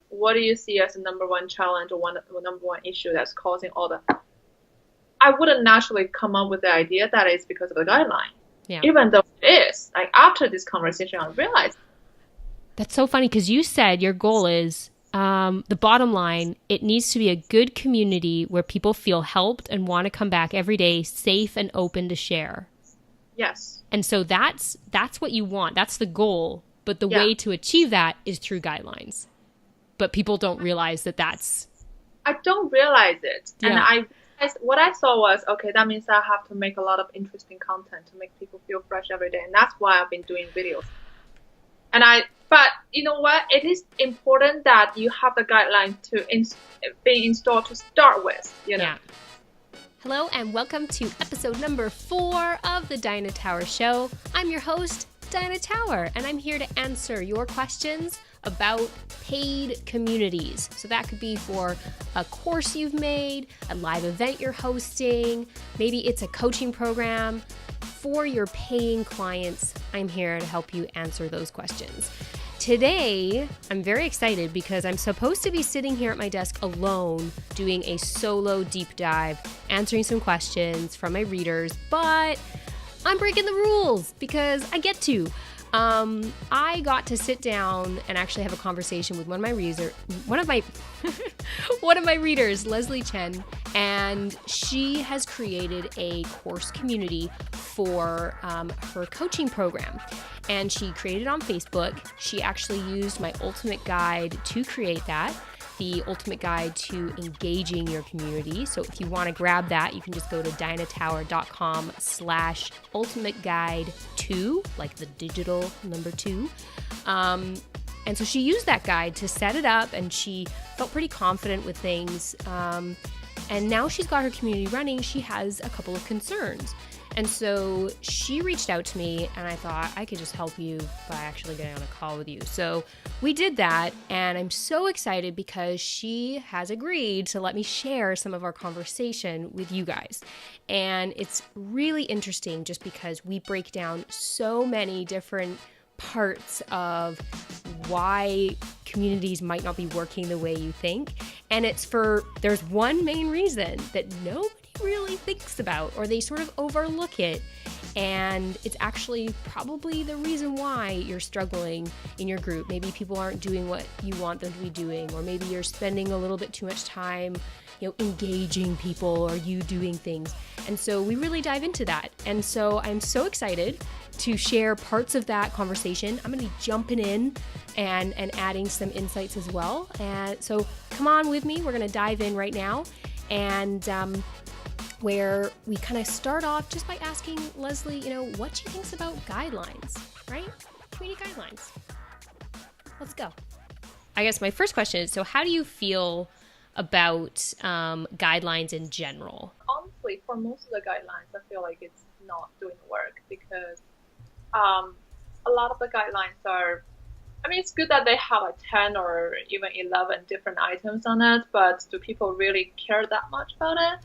what do you see as the number one challenge or number one issue that's causing all the, I wouldn't naturally come up with the idea that it's because of the guideline. Yeah. Even though it is, like after this conversation, I realized, That's so funny because you said your goal is the bottom line, it needs to be a good community where people feel helped and want to come back every day, safe and open to share. yes, And so that's what you want. That's the goal. But the yeah, way to achieve that is through guidelines. But people don't realize that that's I don't realize it. And yeah. what I saw was, okay, that means I have to make a lot of interesting content to make people feel fresh every day. And that's why I've been doing videos. But you know what? It is important that you have the guideline be installed to start with. Yeah. Hello and welcome to episode number 4 of the Dinah Tower Show. I'm your host, Dinah Tower, and I'm here to answer your questions about paid communities. So that could be for a course you've made, a live event you're hosting, maybe it's a coaching program. For your paying clients, I'm here to help you answer those questions. Today, I'm very excited because I'm supposed to be sitting here at my desk alone doing a solo deep dive, answering some questions from my readers, but I'm breaking the rules because I get to. I got to sit down and actually have a conversation with one of my readers, Leslie Chen, and she has created a course community for her coaching program. And she created it on Facebook. She actually used my ultimate guide to create that. The ultimate guide to engaging your community. So if you want to grab that, you can just go to dinahtower.com/ultimate guide 2, like the digital number 2. And so she used that guide to set it up, and she felt pretty confident with things. And now she's got her community running. She has a couple of concerns. And so she reached out to me, and I thought I could just help you by actually getting on a call with you. So we did that, and I'm so excited because she has agreed to let me share some of our conversation with you guys. And it's really interesting just because we break down so many different parts of why communities might not be working the way you think. And there's one main reason that nobody really thinks about, or they sort of overlook it. And it's actually probably the reason why you're struggling in your group. Maybe people aren't doing what you want them to be doing, or maybe you're spending a little bit too much time, engaging people, or you doing things. And so we really dive into that. And so I'm so excited to share parts of that conversation. I'm going to be jumping in and adding some insights as well. And so come on with me. We're going to dive in right now. And where we kind of start off just by asking Leslie, what she thinks about guidelines, right? Community guidelines. Let's go. I guess my first question is, so how do you feel about guidelines in general? honestly, for most of the guidelines, I feel like it's not doing the work because a lot of the guidelines are, I mean, it's good that they have 10 or even 11 different items on it, but do people really care that much about it?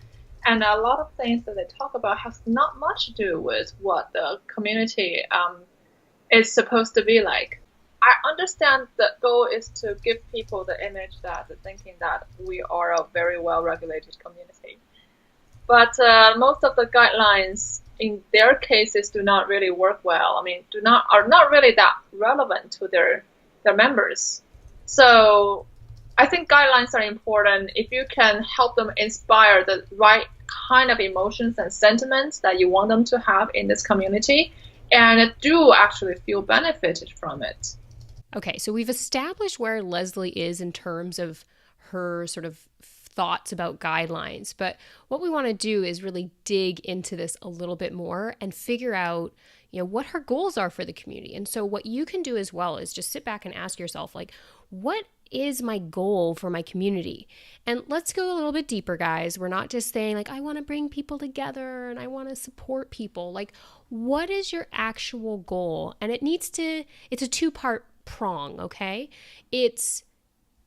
And a lot of things that they talk about has not much to do with what the community is supposed to be like. I understand the goal is to give people the image that the thinking that we are a very well-regulated community. But most of the guidelines in their cases do not really work well. I mean, are not really that relevant to their members. So I think guidelines are important if you can help them inspire the right kind of emotions and sentiments that you want them to have in this community, and do actually feel benefited from it. Okay, so we've established where Leslie is in terms of her sort of thoughts about guidelines. But what we want to do is really dig into this a little bit more and figure out, what her goals are for the community. And so what you can do as well is just sit back and ask yourself, like, what is my goal for my community? And let's go a little bit deeper, guys. We're not just saying like, I want to bring people together and I want to support people. Like, what is your actual goal? And it's a 2-part prong, okay? It's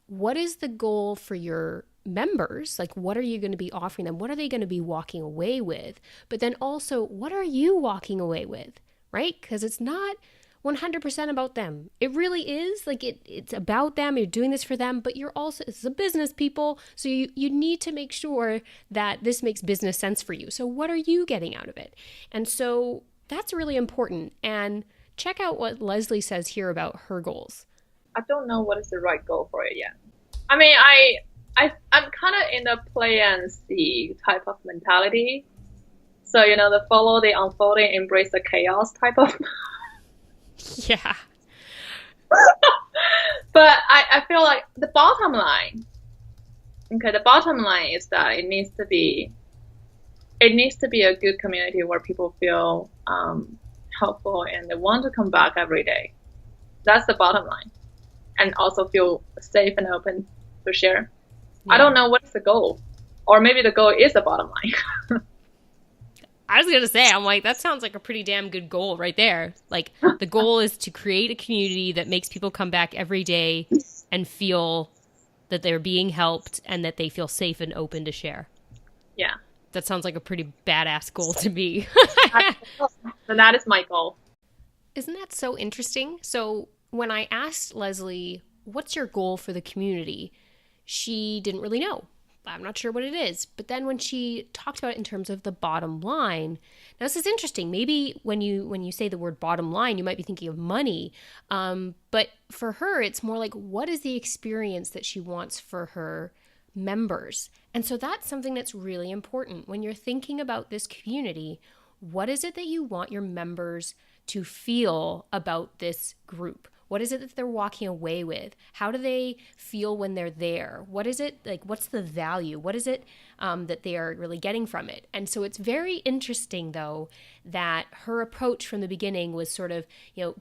what is the goal for your members? Like, what are you going to be offering them? What are they going to be walking away with? But then also, what are you walking away with, right? Because it's not 100% about them. It really is. Like it's about them. You're doing this for them, but you're also, it's a business, people. So you need to make sure that this makes business sense for you. So what are you getting out of it? And so that's really important. And check out what Leslie says here about her goals. I don't know what is the right goal for it yet. I mean, I'm kind of in the play and see type of mentality. So, the follow the unfolding, embrace the chaos type of. Yeah. But I feel like the bottom line is that it needs to be a good community where people feel helpful and they want to come back every day. That's the bottom line. And also feel safe and open to share. Yeah. I don't know what's the goal. Or maybe the goal is the bottom line. I was going to say, I'm like, that sounds like a pretty damn good goal right there. Like, the goal is to create a community that makes people come back every day and feel that they're being helped and that they feel safe and open to share. Yeah. That sounds like a pretty badass goal to me. So that is my goal. Isn't that so interesting? So when I asked Leslie, what's your goal for the community? She didn't really know. I'm not sure what it is. But then when she talked about it in terms of the bottom line, now this is interesting. Maybe when you say the word bottom line, you might be thinking of money. But for her, it's more like, what is the experience that she wants for her members? And so that's something that's really important. When you're thinking about this community, what is it that you want your members to feel about this group? What is it that they're walking away with? How do they feel when they're there? What is it like? What's the value? What is it that they are really getting from it? And so it's very interesting, though, that her approach from the beginning was sort of,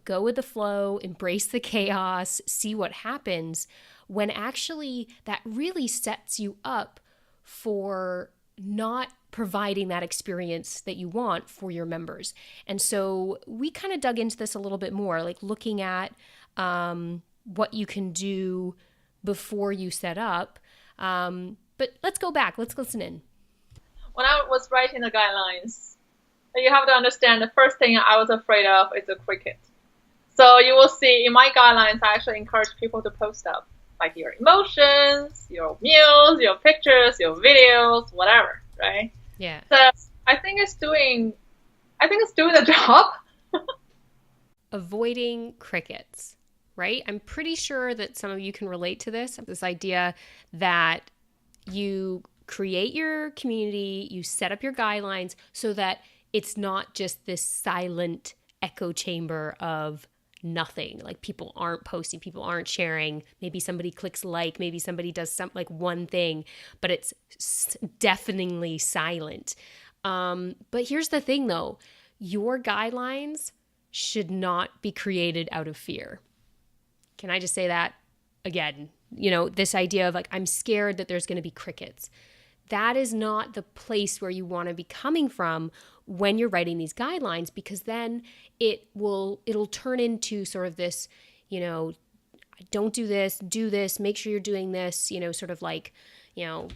go with the flow, embrace the chaos, see what happens, when actually that really sets you up for not providing that experience that you want for your members. And so we kind of dug into this a little bit more, like looking at what you can do before you set up. But let's go back. Let's listen in. When I was writing the guidelines, you have to understand the first thing I was afraid of is a cricket. So you will see in my guidelines, I actually encourage people to post up like your emotions, your meals, your pictures, your videos, whatever, right? Yeah. So I think it's doing the job. Avoiding crickets, right? I'm pretty sure that some of you can relate to this idea that you create your community, you set up your guidelines so that it's not just this silent echo chamber of nothing. Like people aren't posting, people aren't sharing. Maybe somebody clicks like, maybe somebody does something like one thing, but it's deafeningly silent. But here's the thing though, your guidelines should not be created out of fear. Can I just say that again? This idea of like, I'm scared that there's going to be crickets. That is not the place where you want to be coming from when you're writing these guidelines, because then it'll turn into sort of this, don't do this, make sure you're doing this, sort of like,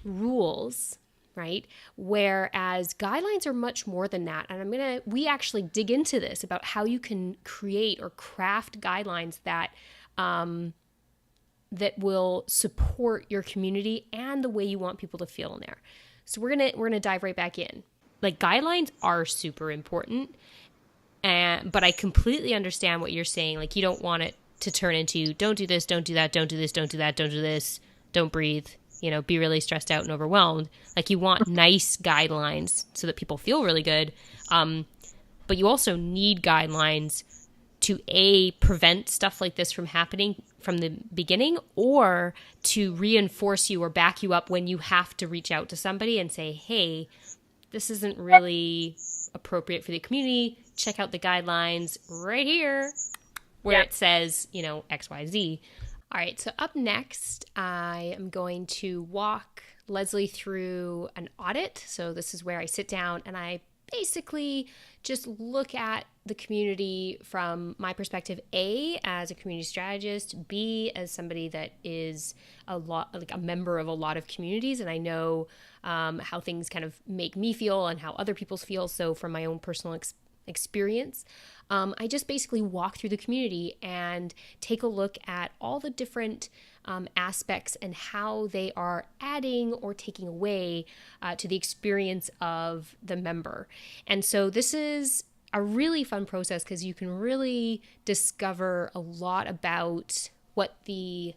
rules, right? Whereas guidelines are much more than that. And we actually dig into this about how you can create or craft guidelines that will support your community and the way you want people to feel in there. So we're gonna dive right back in. Like guidelines are super important, but I completely understand what you're saying. Like you don't want it to turn into don't do this, don't do that, don't do this, don't do that, don't do this, don't breathe, be really stressed out and overwhelmed. Like you want nice guidelines so that people feel really good. But you also need guidelines to prevent stuff like this from happening from the beginning, or to reinforce you or back you up when you have to reach out to somebody and say, hey, this isn't really appropriate for the community. Check out the guidelines right here where it says, X, Y, Z. All right. So up next, I am going to walk Leslie through an audit. So this is where I sit down and I basically just look at the community from my perspective, A, as a community strategist, B, as somebody that is a member of a lot of communities, and I know how things kind of make me feel and how other people's feel, so from my own personal experience. I just basically walk through the community and take a look at all the different aspects and how they are adding or taking away to the experience of the member. And so this is a really fun process because you can really discover a lot about what the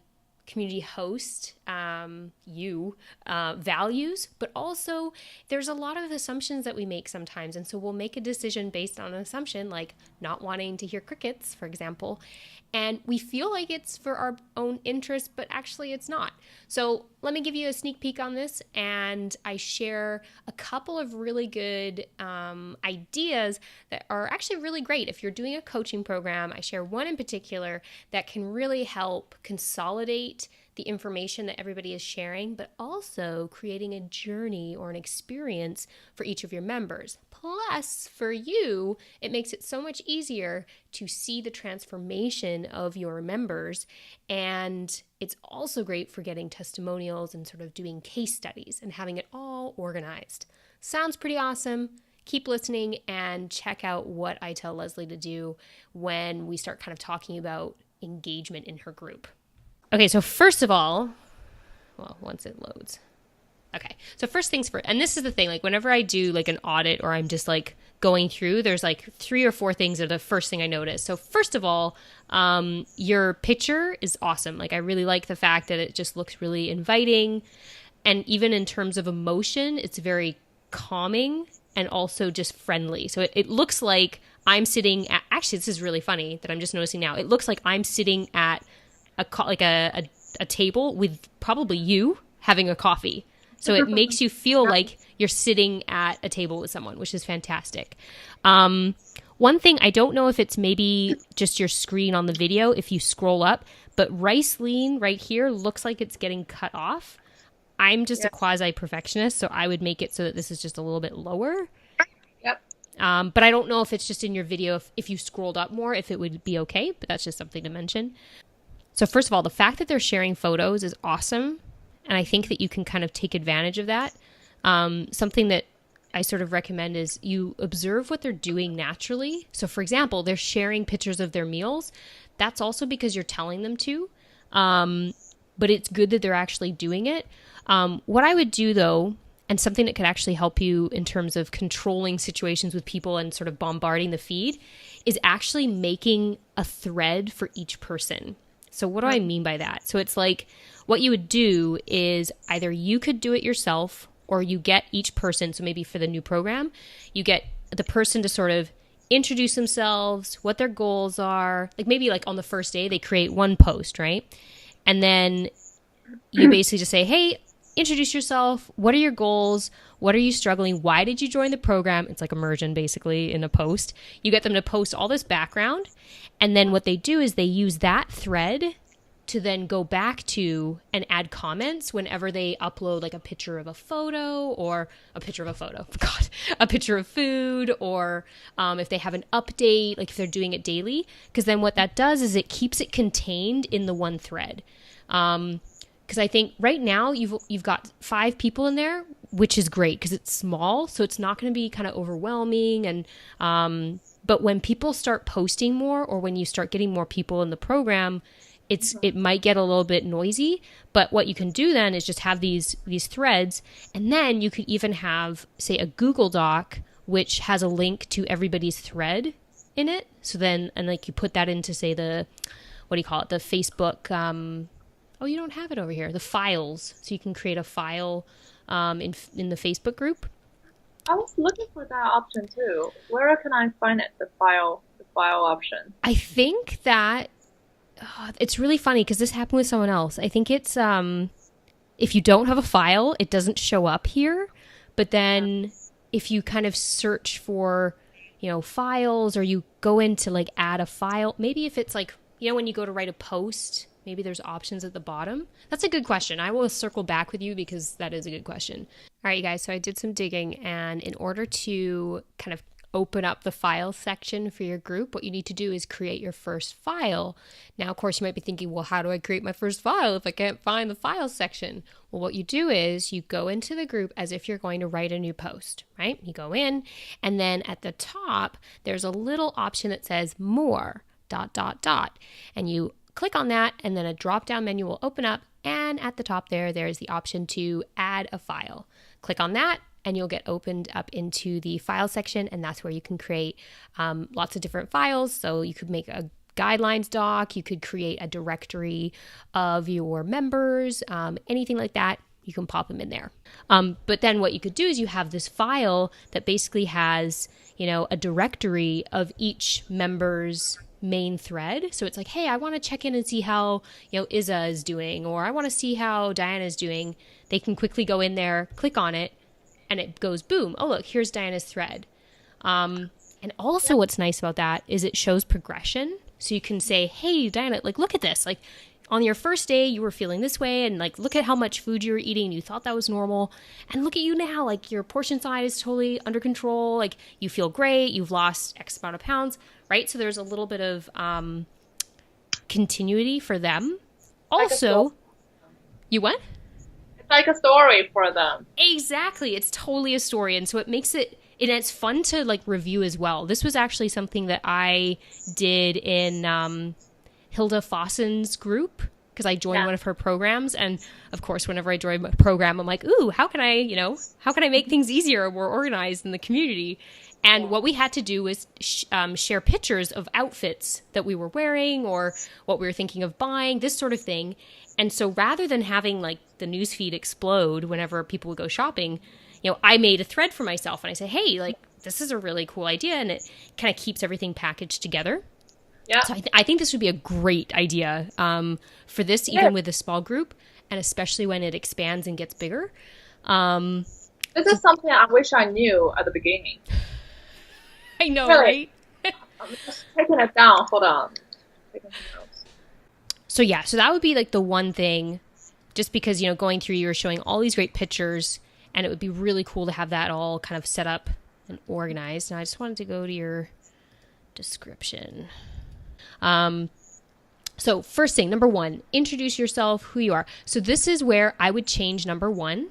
community host, values, but also there's a lot of assumptions that we make sometimes. And so we'll make a decision based on an assumption, like not wanting to hear crickets, for example. And we feel like it's for our own interest, but actually it's not. So let me give you a sneak peek on this. And I share a couple of really good ideas that are actually really great. If you're doing a coaching program, I share one in particular that can really help consolidate the information that everybody is sharing, but also creating a journey or an experience for each of your members. Plus, for you, it makes it so much easier to see the transformation of your members. And it's also great for getting testimonials and sort of doing case studies and having it all organized. Sounds pretty awesome. Keep listening and check out what I tell Leslie to do when we start kind of talking about engagement in her group. Okay, so first of all, well, once it loads. Okay, so first things first, and this is the thing, like whenever I do like an audit or I'm just like going through, there's like 3 or 4 things that are the first thing I notice. So first of all, your picture is awesome. Like I really like the fact that it just looks really inviting. And even in terms of emotion, it's very calming and also just friendly. So it looks like I'm sitting at, actually, this is really funny that I'm just noticing now. It looks like I'm sitting at a table with probably you having a coffee. So it makes you feel like you're sitting at a table with someone, which is fantastic. One thing, I don't know if it's maybe just your screen on the video if you scroll up, but Rice Lean right here looks like it's getting cut off. I'm just a quasi-perfectionist, so I would make it so that this is just a little bit lower. Yep. But I don't know if it's just in your video, if you scrolled up more, if it would be okay, but that's just something to mention. So first of all, the fact that they're sharing photos is awesome. And I think that you can kind of take advantage of that. Something that I sort of recommend is you observe what they're doing naturally. So for example, they're sharing pictures of their meals. That's also because you're telling them to. But it's good that they're actually doing it. What I would do though, and something that could actually help you in terms of controlling situations with people and sort of bombarding the feed, is actually making a thread for each person. So what do I mean by that? So it's like what you would do is either you could do it yourself or you get each person. So maybe for the new program, you get the person to sort of introduce themselves, what their goals are. Like maybe like on the first day, they create one post, right? And then you basically just say, hey, introduce yourself. What are your goals? What are you struggling? Why did you join the program? It's like immersion basically in a post. You get them to post all this background. And then what they do is they use that thread to then go back to and add comments whenever they upload like a picture of a photo or a picture of food, or if they have an update, like if they're doing it daily, because then what that does is it keeps it contained in the one thread. Because I think right now you've got 5 people in there, which is great because it's small, so it's not going to be kind of overwhelming. And but when people start posting more, or when you start getting more people in the program, it might get a little bit noisy. But what you can do then is just have these threads, and then you could even have, say, a Google Doc which has a link to everybody's thread in it. So then, and like you put that into, say, the, what do you call it, the Facebook. Oh, you don't have it over here. The files. So you can create a file in the Facebook group. I was looking for that option too. Where can I find it? The file option. I think that it's really funny because this happened with someone else. I think it's if you don't have a file, it doesn't show up here. But then if you kind of search for, files, or you go into like add a file, maybe if it's like, when you go to write a post, maybe there's options at the bottom. That's a good question. I will circle back with you because that is a good question. All right, you guys. So I did some digging, and in order to kind of open up the file section for your group, what you need to do is create your first file. Now, of course, you might be thinking, well, how do I create my first file if I can't find the file section? Well, what you do is you go into the group as if you're going to write a new post, right? You go in, and then at the top, there's a little option that says more, ... And you click on that, and then a drop-down menu will open up, and at the top there's the option to add a file. Click on that, and you'll get opened up into the file section, and that's where you can create lots of different files. So you could make a guidelines doc, you could create a directory of your members, anything like that, you can pop them in there. But then what you could do is you have this file that basically has, a directory of each member's main thread. So it's like, hey, I want to check in and see how, Izza is doing, or I want to see how Diana is doing. They can quickly go in there, click on it, and it goes, boom, oh, look, here's Diana's thread. And also what's nice about that is it shows progression. So you can say, hey, Diana, look at this. On your first day, you were feeling this way, and look at how much food you were eating. You thought that was normal. And look at you now, your portion size is totally under control. You feel great. You've lost X amount of pounds, right? So there's a little bit of continuity for them. Also, you what? It's like a story for them. Exactly. It's totally a story. And so it makes it, and it's fun to review as well. This was actually something that I did in Hilde Fossen's group, because I joined one of her programs. And of course, whenever I join a program, I'm like, ooh, how can I make things easier or more organized in the community? And what we had to do was share pictures of outfits that we were wearing or what we were thinking of buying, this sort of thing. And so rather than having the newsfeed explode whenever people would go shopping, I made a thread for myself, and I said, hey, this is a really cool idea, and it kind of keeps everything packaged together. Yeah. So I think this would be a great idea for this, even with a small group, and especially when it expands and gets bigger. This is something I wish I knew at the beginning. I know, right? I'm just taking it down. Hold on. So that would be the one thing, just because, going through, you were showing all these great pictures, and it would be really cool to have that all kind of set up and organized. And I just wanted to go to your description. So first thing, number 1, introduce yourself, who you are. So this is where I would change number 1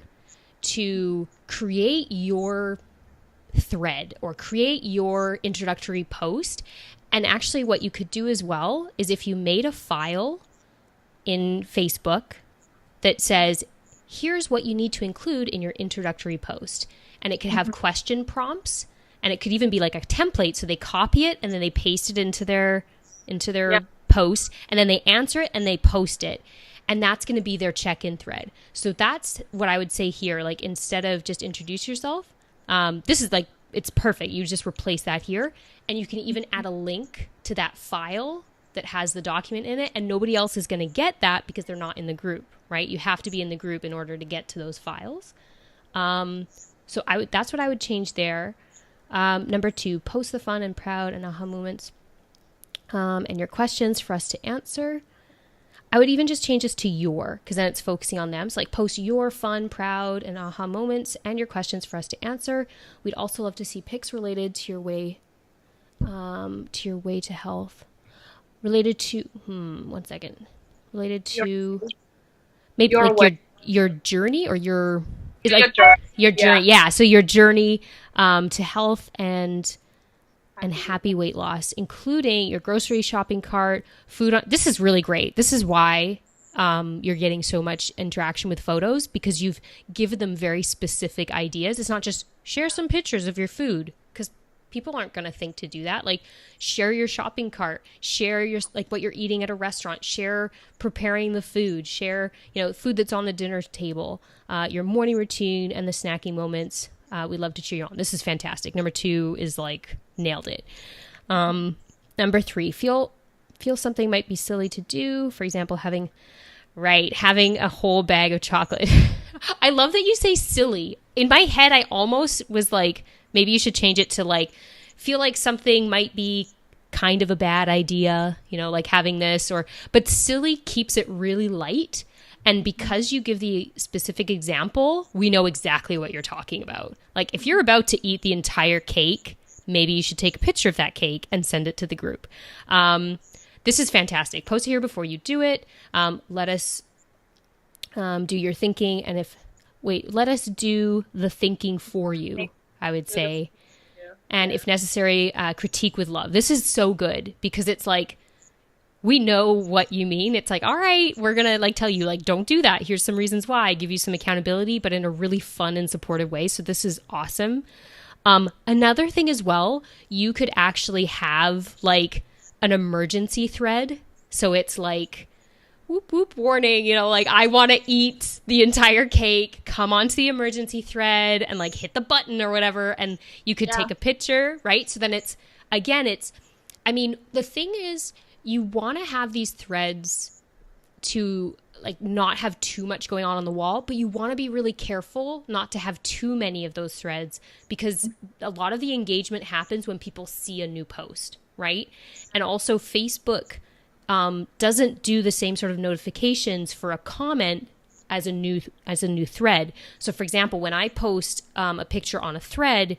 to create your thread or create your introductory post. And actually what you could do as well is if you made a file in Facebook that says, here's what you need to include in your introductory post. And it could have question prompts, and it could even be a template. So they copy it and then they paste it into their post, and then they answer it and they post it. And that's going to be their check-in thread. So that's what I would say here. Instead of just introduce yourself, this is it's perfect. You just replace that here, and you can even add a link to that file that has the document in it, and nobody else is going to get that because they're not in the group, right? You have to be in the group in order to get to those files. So that's what I would change there. Number 2, post the fun and proud and aha moments and your questions for us to answer. I would even just change this to your, because then it's focusing on them. So post your fun, proud, and aha moments and your questions for us to answer. We'd also love to see pics related to your way to health. Related to, one second. Related to maybe your journey or your journey. Yeah. So your journey to health and happy weight loss, including your grocery shopping cart, food. This is really great. This is why you're getting so much interaction with photos, because you've given them very specific ideas. It's not just share some pictures of your food, because people aren't going to think to do that. Share your shopping cart, share your what you're eating at a restaurant, share preparing the food, share food that's on the dinner table, your morning routine and the snacking moments. We'd love to cheer you on. This is fantastic. Number 2 is nailed it. Number 3, feel something might be silly to do. For example, having a whole bag of chocolate. I love that you say silly. In my head, I almost was maybe you should change it to feel like something might be kind of a bad idea, having this, but silly keeps it really light. And because you give the specific example, we know exactly what you're talking about. If you're about to eat the entire cake, maybe you should take a picture of that cake and send it to the group. This is fantastic. Post it here before you do it. Let us do your thinking. And let us do the thinking for you, I would say. And if necessary, critique with love. This is so good because it's like, we know what you mean. It's like, all right, we're going to like tell you, like, don't do that. Here's some reasons why. Give you some accountability, but in a really fun and supportive way. So this is awesome. Another thing as well, you could actually have like an emergency thread. So it's like, whoop, whoop, warning, you know, like I want to eat the entire cake, come onto the emergency thread and like hit the button or whatever. And you could take a picture, right? So then I mean, the thing is, you want to have these threads to like not have too much going on the wall, but you want to be really careful not to have too many of those threads because a lot of the engagement happens when people see a new post, right? And also Facebook doesn't do the same sort of notifications for a comment as a new thread. So for example, when I post a picture on a thread,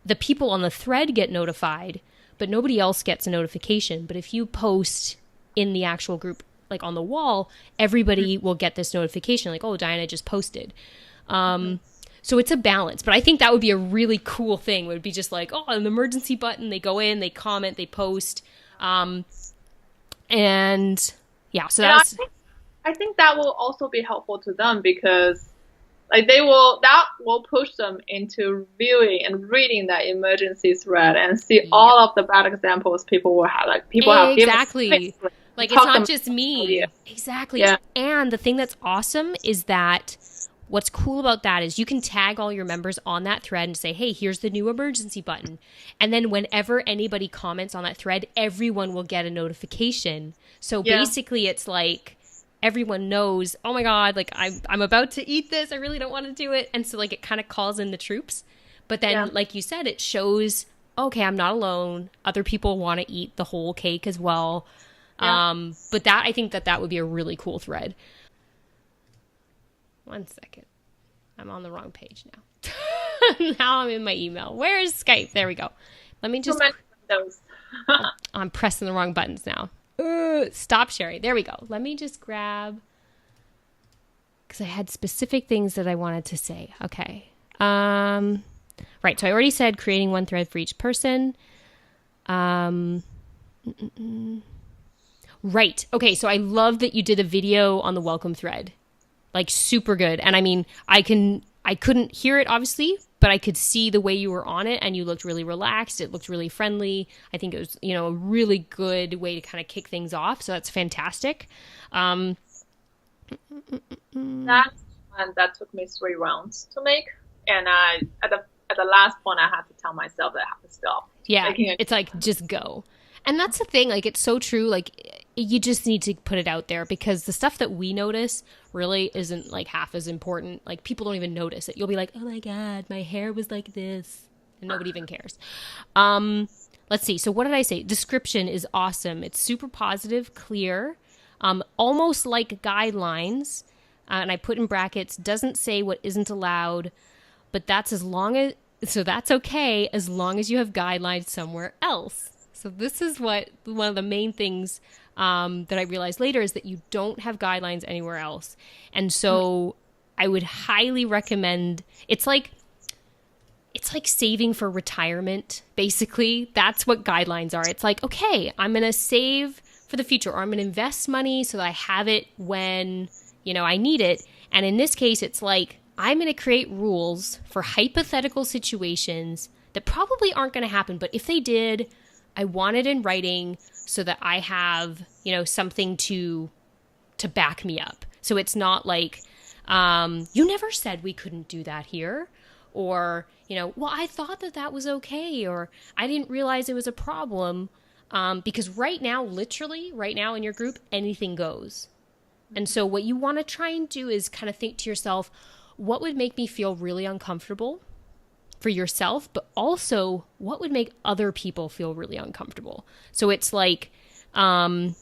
the people on the thread get notified, but nobody else gets a notification. But if you post in the actual group, like on the wall, everybody will get this notification like, oh, Diana just posted. So it's a balance. But I think that would be a really cool thing. It would be just like, oh, an emergency button. They go in, they comment, they post. And yeah, so that's... I think that will also be helpful to them because like that will push them into viewing and reading that emergency thread and see all of the bad examples people will have. Like people have exactly. Like it's not just me. Exactly. Yeah. And the thing that's awesome is that what's cool about that is you can tag all your members on that thread and say, hey, here's the new emergency button. And then whenever anybody comments on that thread, everyone will get a notification. So basically it's like everyone knows, oh my God, like I'm about to eat this. I really don't want to do it. And so like it kind of calls in the troops. But then like you said, it shows, okay, I'm not alone. Other people want to eat the whole cake as well. Yeah. But I think that would be a really cool thread. 1 second. I'm on the wrong page now. Now I'm in my email. Where is Skype? There we go. Let me just... I'm pressing the wrong buttons now. Stop sharing. There we go. Let me just grab... Because I had specific things that I wanted to say. Okay. Right. So I already said creating one thread for each person. Right. Okay. So I love that you did a video on the welcome thread. Like super good. And I mean, I couldn't hear it obviously, but I could see the way you were on it and you looked really relaxed. It looked really friendly. I think it was, you know, a really good way to kind of kick things off. So that's fantastic. That took me 3 rounds to make. And at the last point, I had to tell myself that I have to stop. Yeah. It's like, just go. And that's the thing, like, it's so true, like, you just need to put it out there because the stuff that we notice really isn't, like, half as important. Like, people don't even notice it. You'll be like, oh, my God, my hair was like this, and nobody even cares. Let's see. So what did I say? Description is awesome. It's super positive, clear, almost like guidelines, and I put in brackets, doesn't say what isn't allowed, but that's that's okay as long as you have guidelines somewhere else. So this is one of the main things that I realized later is that you don't have guidelines anywhere else. And so I would highly recommend, it's like saving for retirement, basically. That's what guidelines are. It's like, okay, I'm going to save for the future, or I'm going to invest money so that I have it when, you know, I need it. And in this case, it's like, I'm going to create rules for hypothetical situations that probably aren't going to happen. But if they did, I want it in writing so that I have, you know, something to back me up. So it's not like, you never said we couldn't do that here. Or, you know, well, I thought that was okay. Or I didn't realize it was a problem. Because right now, literally right now in your group, anything goes. And so what you want to try and do is kind of think to yourself, what would make me feel really uncomfortable for yourself, but also what would make other people feel really uncomfortable. So it's like oversharing.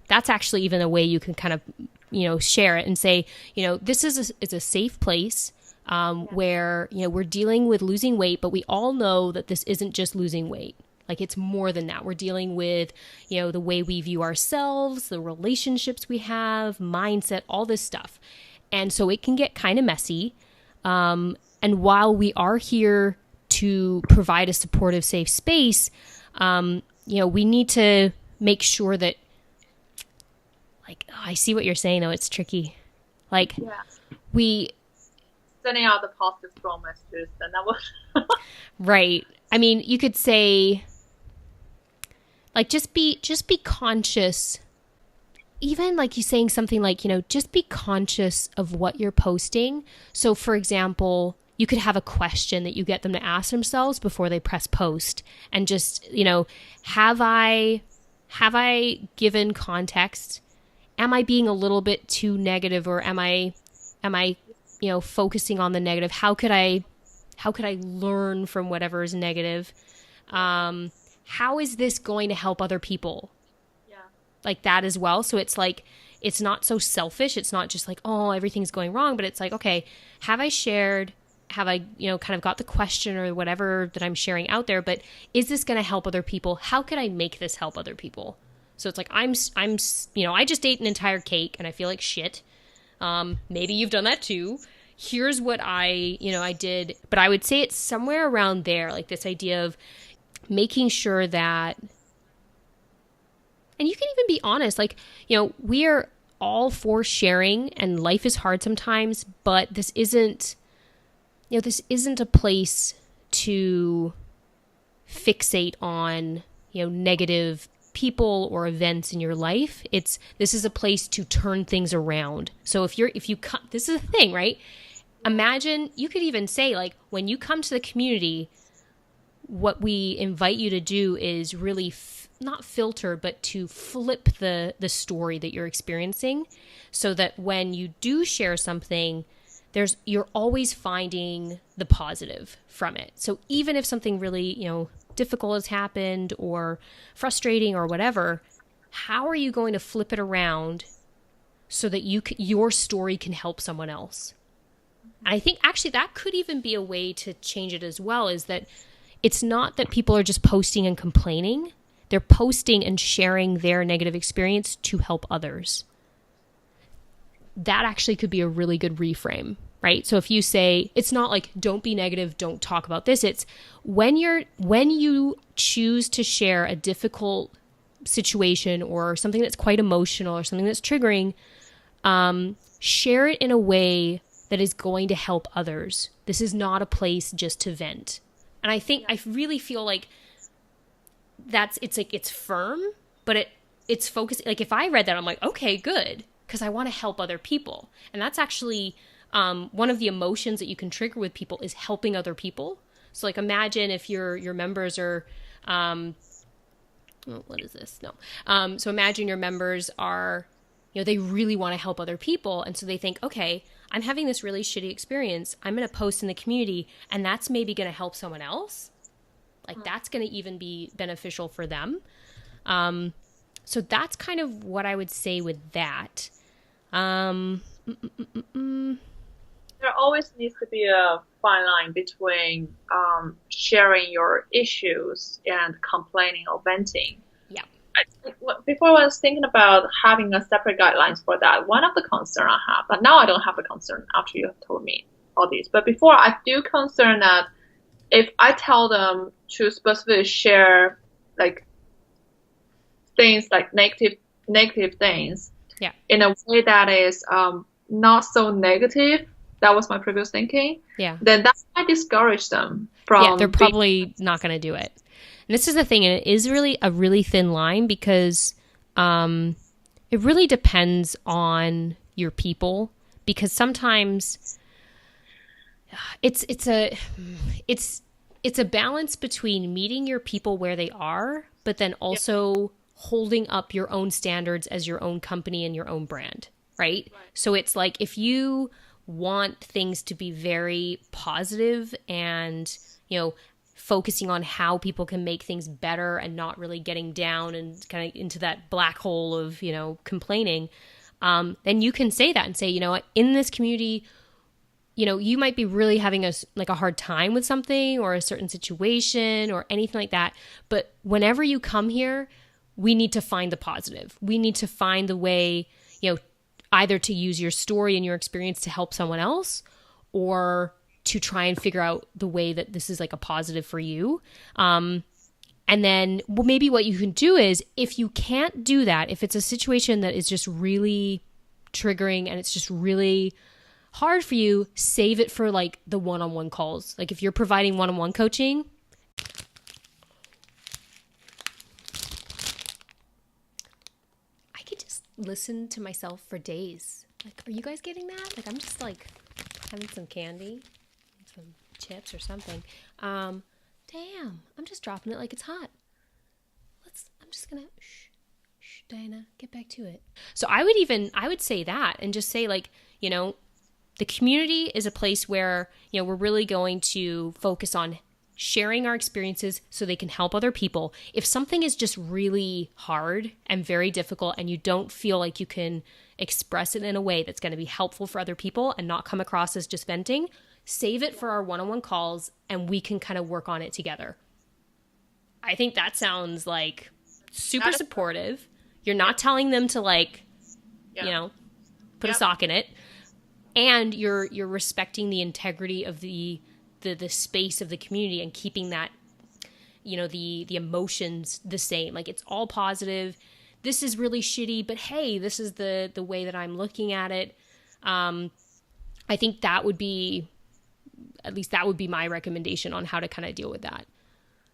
That's actually even a way you can kind of, you know, share it and say, you know, this is a safe place. where, we're dealing with losing weight, but we all know that this isn't just losing weight. Like, it's more than that. We're dealing with, the way we view ourselves, the relationships we have, mindset, all this stuff. And so it can get kind of messy. And while we are here to provide a supportive, safe space, we need to make sure that, like, I see what you're saying, though. It's tricky. Like, we... Sending out the positive strong messages, and that was... Right. I mean, you could say... Like, just be conscious. Even like you saying something like, just be conscious of what you're posting. So, for example, you could have a question that you get them to ask themselves before they press post. And just, have I given context? Am I being a little bit too negative, or am I focusing on the negative? How could I learn from whatever is negative? How is this going to help other people? Yeah. Like that as well. So it's like, it's not so selfish. It's not just like, oh, everything's going wrong, but it's like, okay, have I shared, have I, kind of got the question or whatever that I'm sharing out there, but is this going to help other people? How could I make this help other people? So it's like, I just ate an entire cake and I feel like shit. Maybe you've done that too. Here's what I did, but I would say it's somewhere around there, like this idea of making sure that, and you can even be honest, like, we are all for sharing and life is hard sometimes, but this isn't a place to fixate on, negative people or events in your life. This is a place to turn things around. So this is the thing, right? Imagine, you could even say, like, when you come to the community, what we invite you to do is really not filter, but to flip the story that you're experiencing, so that when you do share something, you're always finding the positive from it. So even if something really, difficult has happened or frustrating or whatever, how are you going to flip it around so that your story can help someone else? And I think actually that could even be a way to change it as well, is that it's not that people are just posting and complaining. They're posting and sharing their negative experience to help others. That actually could be a really good reframe, right? So if you say, it's not like, don't be negative, don't talk about this. It's when you choose to share a difficult situation or something that's quite emotional or something that's triggering, share it in a way that is going to help others. This is not a place just to vent. And I really feel like it's firm, but it's focused. Like if I read that, I'm like, okay, good. Because I want to help other people. And that's actually one of the emotions that you can trigger with people is helping other people. So like imagine if your members are, what is this? No. So imagine your members are, they really want to help other people. And so they think, okay, I'm having this really shitty experience. I'm going to post in the community, and that's maybe going to help someone else. Like that's going to even be beneficial for them. So that's kind of what I would say with that. There always needs to be a fine line between sharing your issues and complaining or venting. Yeah. Before I was thinking about having a separate guidelines for that. One of the concern I have, but now I don't have a concern after you have told me all these. But before, I do concern that if I tell them to specifically share like things like negative things, yeah, in a way that is not so negative. That was my previous thinking. Yeah. Then that might discourage them from. Yeah, they're probably not going to do it. And this is the thing, and it is really a really thin line because it really depends on your people. Because sometimes it's a balance between meeting your people where they are, but then also holding up your own standards as your own company and your own brand, right? So it's like if you want things to be very positive and, focusing on how people can make things better and not really getting down and kind of into that black hole of, complaining, then you can say that and say, in this community, you might be really having a hard time with something or a certain situation or anything like that. But whenever you come here, we need to find the positive. We need to find the way, either to use your story and your experience to help someone else, or to try and figure out the way that this is like a positive for you. And then maybe what you can do is, if you can't do that, if it's a situation that is just really triggering and it's just really hard for you, save it for like the one-on-one calls. Like if you're providing one-on-one coaching, I could just listen to myself for days. Like, are you guys getting that? Like, I'm just like having some candy, some chips or something. Damn, I'm just dropping it like it's hot. I'm just gonna, shh, Diana, get back to it. So I would say that and just say like, the community is a place where, we're really going to focus on sharing our experiences so they can help other people. If something is just really hard and very difficult and you don't feel like you can express it in a way that's going to be helpful for other people and not come across as just venting, save it for our one-on-one calls and we can kind of work on it together. I think that sounds like super supportive. You're not telling them to put a sock in it. And you're respecting the integrity of the space of the community and keeping that, the emotions the same. Like, it's all positive. This is really shitty, but hey, this is the way that I'm looking at it. I think that would be my recommendation on how to kind of deal with that.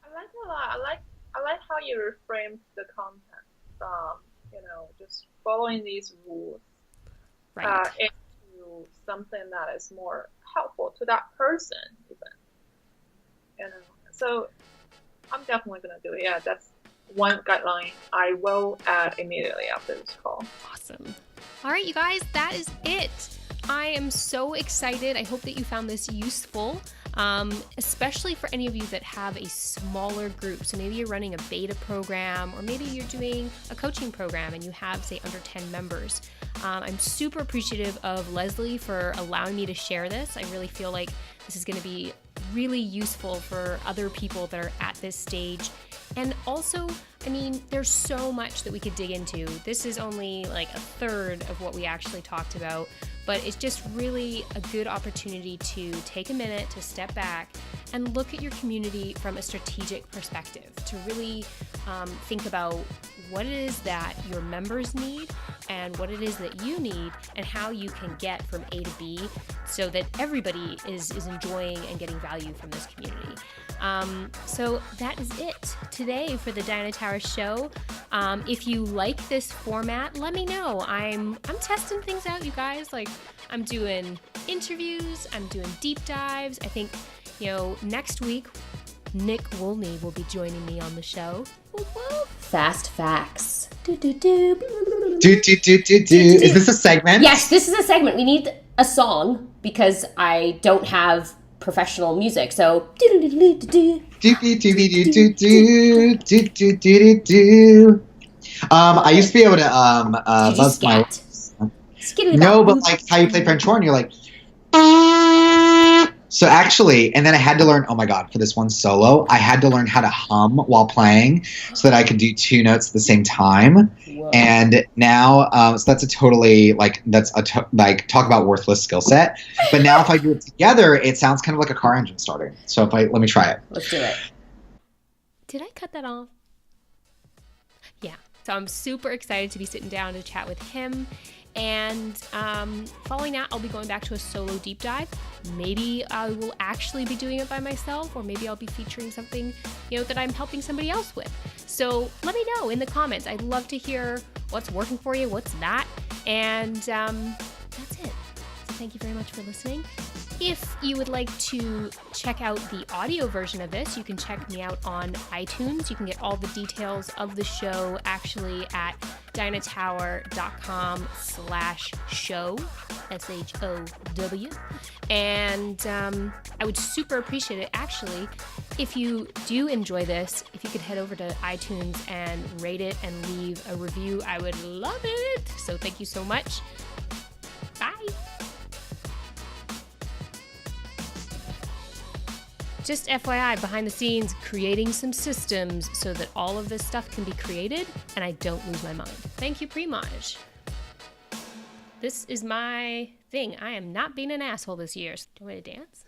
I like a lot. I like how you reframed the content from, just following these rules. Right. Into something that is more helpful to that person, even. So I'm definitely going to do it. Yeah, that's one guideline I will add immediately after this call. Awesome. All right, you guys, that is it. I am so excited. I hope that you found this useful, especially for any of you that have a smaller group. So maybe you're running a beta program, or maybe you're doing a coaching program and you have, say, under 10 members. I'm super appreciative of Leslie for allowing me to share this. I really feel like this is going to be really useful for other people that are at this stage. And also, there's so much that we could dig into. This is only like a third of what we actually talked about, but it's just really a good opportunity to take a minute to step back and look at your community from a strategic perspective, to really think about what it is that your members need and what it is that you need, and how you can get from A to B so that everybody is enjoying and getting value from this community. So that is it today for the Diana Towers show. If you like this format, let me know. I'm testing things out, you guys. Like, I'm doing interviews, I'm doing deep dives. I think, next week, Nick Woolney will be joining me on the show. Fast facts. Is this a segment? Yes, this is a segment. We need a song because I don't have professional music. So I used to be able to buzz my no, but like how you play French horn, you're like so actually, and then I had to learn, oh my god, for this one solo, I had to learn how to hum while playing so that I could do two notes at the same time. Whoa. And now, so that's a totally, like, talk about worthless skill set. But now if I do it together, it sounds kind of like a car engine starting. So let me try it. Let's do it. Did I cut that off? Yeah. So I'm super excited to be sitting down to chat with him. And following that, I'll be going back to a solo deep dive. Maybe I will actually be doing it by myself, or maybe I'll be featuring something, that I'm helping somebody else with. So let me know in the comments. I'd love to hear what's working for you, what's not. And that's it. So thank you very much for listening. If you would like to check out the audio version of this, you can check me out on iTunes. You can get all the details of the show actually at dinatower.com/show, SHOW. And I would super appreciate it, actually, if you do enjoy this, if you could head over to iTunes and rate it and leave a review. I would love it. So thank you so much. Bye. Just FYI, behind the scenes, creating some systems so that all of this stuff can be created and I don't lose my mind. Thank you, Primoz. This is my thing. I am not being an asshole this year. Do you want to dance?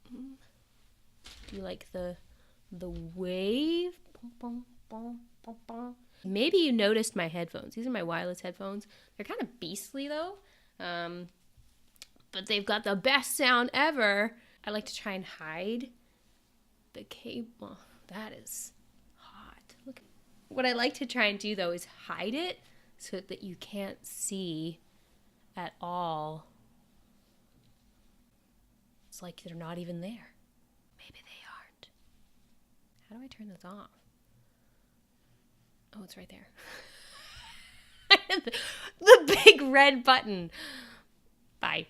Do you like the wave? Maybe you noticed my headphones. These are my wireless headphones. They're kind of beastly though, but they've got the best sound ever. I like to try and hide the cable. That is hot. Look. What I like to try and do though is hide it so that you can't see at all. It's like they're not even there. Maybe they aren't. How do I turn this off? Oh, it's right there. The big red button. Bye.